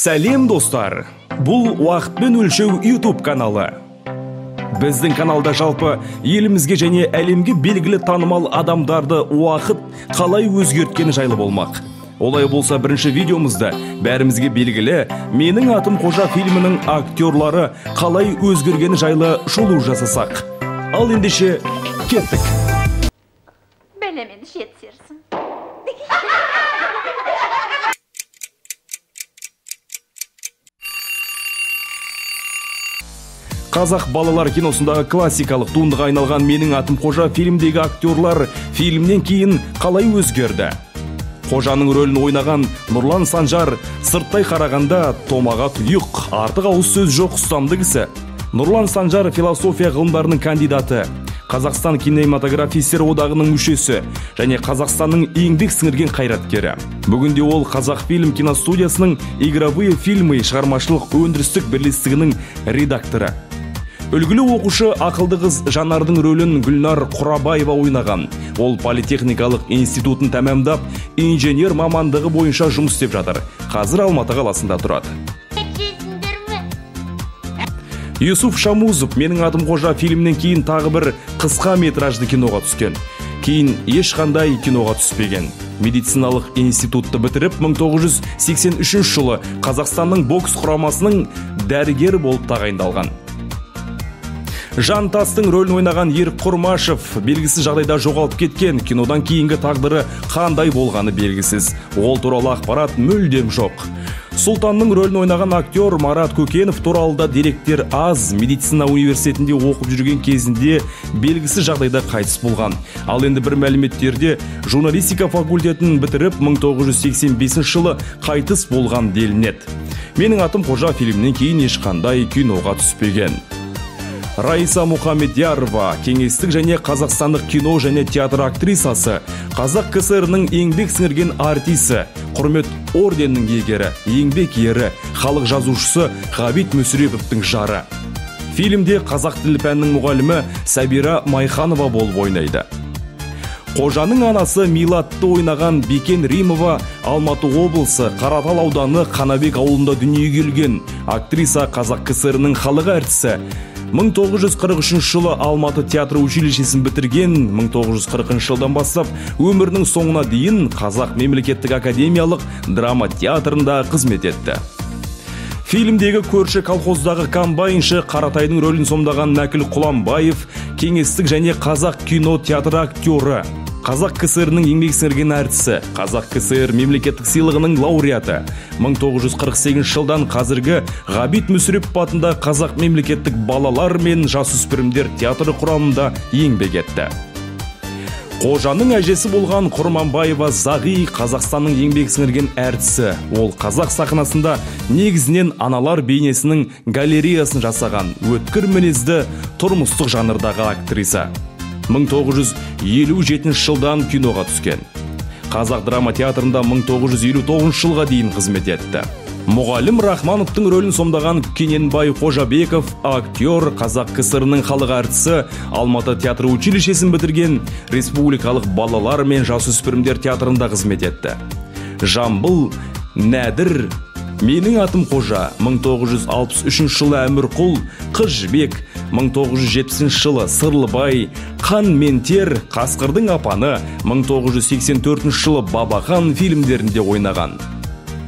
Сәлем достар, бұл уақытпен өлшеу YouTube каналы. Біздің каналда жалпы елімізге және әлемге белгілі танымал адамдарды уақыт қалай өзгерткені жайлы болмақ. Олай болса, бірінші видеомызда бәрімізге белгілі «Менің атым Қожа» фильмінің актерлары қалай өзгергені жайлы шолу жасасақ. Ал ендеше кеттік. Белемені жетсерсің. Қазақ балалар киносындағы классикалық туындыға айналған «Менің атым Қожа» фильмдегі актерлар фильмнен кейін қалай өзгерді? Қожаның рөлін ойнаған Нұрлан Санжар сырттай қарағанда томаға тұйық, артық ауыз сөз жоқ ұстамды кісі. Нұрлан Санжар философия ғылымдарының кандидаты, Қазақстан кинематографистер одағының мүшесі және Қазақстанның еңбек сіңірген қайраткері. Бүгінде ол Қазақфильм киностудиясының игровые фильмы шығармашылық өндірістік бірлестігінің редакторы. Үлгілі оқушы ақылды қыз Жанардың рөлін Гүлнар Құрабаева ойнаған. Ол политехникалық институтын тәмамдап, инженер мамандығы бойынша жұмыс істеп жатыр. Қазір Алматы қаласында тұрады. Юсуф Шамузов «Менің атым Қожа» фильмнен кейін тағы бір қысқа метражды киноға түскен. Кейін ешқандай киноға түспеген. Медициналық институтты бітіріп, 1983 жылы Қазақстанның бокс құрамасының дәрігері болып тағайындалған. Жантастың рөлін ойнаған Ерік Құрмашев белгісіз жағдайда жоғалып кеткен. Кинодан кейінгі тағдыры қандай болғаны белгісіз. Ол туралы ақпарат мүлдем жоқ. Сұлтанның рөлін ойнаған актер Марат Көкенов туралы да деректер аз. Медицина университетінде оқып жүрген кезінде белгісіз жағдайда қайтыс болған. Ал енді бір мәліметтерде журналистика факультетін бітіріп 1985 жылы қайтыс болған делінеді. «Менің атым Қожа» фильмнен кейін ешқандай киноға түспеген. Раиса Мұхамедиярова кеңестік және қазақстандық кино және театр актрисасы, Қазақ КСР-ның еңбек сіңірген артисі, құрмет орденінің иегері, еңбек ері, халық жазушысы Ғабит Мүсіреповтің жары. Фильмде қазақ тілі пәнінің мұғалімі Сабира Майханова болып ойнайды. Қожаның анасы Милатты ойнаған Бекен Римова Алматы облысы Қаратал ауданы Қанабек ауылында дүниеге келген. Актриса Қазақ КСР-ның халық әртісі. 1943 жылы Алматы театр училищесін бітірген. 1940 жылдан бастап өмірінің соңына дейін Қазақ мемлекеттік академиялық драма театрында қызмет етті. Фильмдегі көрші колхоздағы комбайншы Қаратайдың рөлін сомдаған Нәкіл Құламбаев кеңестік және қазақ кино театр актері. Қазақ КСР-ның еңбек сіңірген әртісі, Қазақ КСР мемлекеттік сыйлығының лауреаты. 1948 жылдан қазіргі Ғабит Мүсірепов атында Қазақ мемлекеттік балалар мен жасөспірімдер театры құрамында еңбек етті. Қожаның әжесі болған Құрманбаева Зағи Қазақстанның еңбек сіңірген әртісі. Ол қазақ сахнасында негізінен аналар бейнесінің галереясын жасаған өткір мінезді тұрмыстық жанрдағы актриса. 1957 жылдан киноға түскен. Қазақ драма театрында 1959 жылға дейін қызмет етті. Мұғалім Рахмановтың рөлін сомдаған Кененбай Қожабеков, актер, Қазақ КСР-ның халық әртісі, Алматы театр училищесін бітірген, республикалық балалар мен жасөспірімдер театрында қызмет етті. Жамбыл, Нәдір, «Менің атым Қожа», 1963 жылы Әмірқұл, Қыз жібек, 1970 жылы Сырлыбай, Қан мен тер, Қасқырдың апаны, 1984 жылы Бабахан фильмдерінде ойнаған.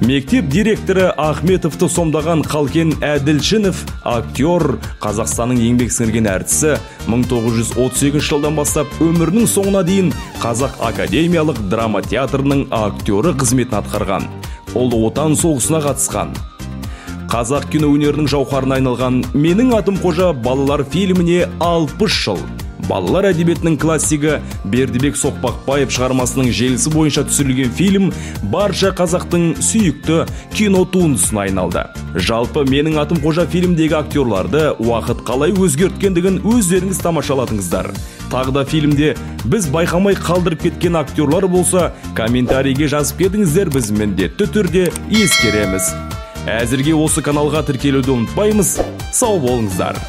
Мектеп директоры Ахметовты сомдаған Қалкен Әділшінов, актер, Қазақстанның еңбек сіңірген әртісі, 1938 жылдан бастап өмірінің соңына дейін Қазақ академиялық драма театрының актері қызметін атқарған. Ол отан соғысына қатысқан. Қазақ кино өнерінің жауһарына айналған «Менің атым Қожа» балалар фильміне 60 жыл. Балалар әдебиетінің классигі Бердібек Соқпақбаев шығармасының желісі бойынша түсірілген фильм барша қазақтың сүйікті кино туындысына айналды. Жалпы «Менің атым Қожа» фильмдегі актерларды уақыт қалай өзгерткендігін өздеріңіз тамашаладыңыздар. Тағы да фильмде біз байқамай қалдырып кеткен актерлар болса, комментарийге жазып кетіңіздер, біз міндетті түрде ескереміз. Әзірге осы каналға тіркелуді ұмытпаймыз. Сау болыңыздар.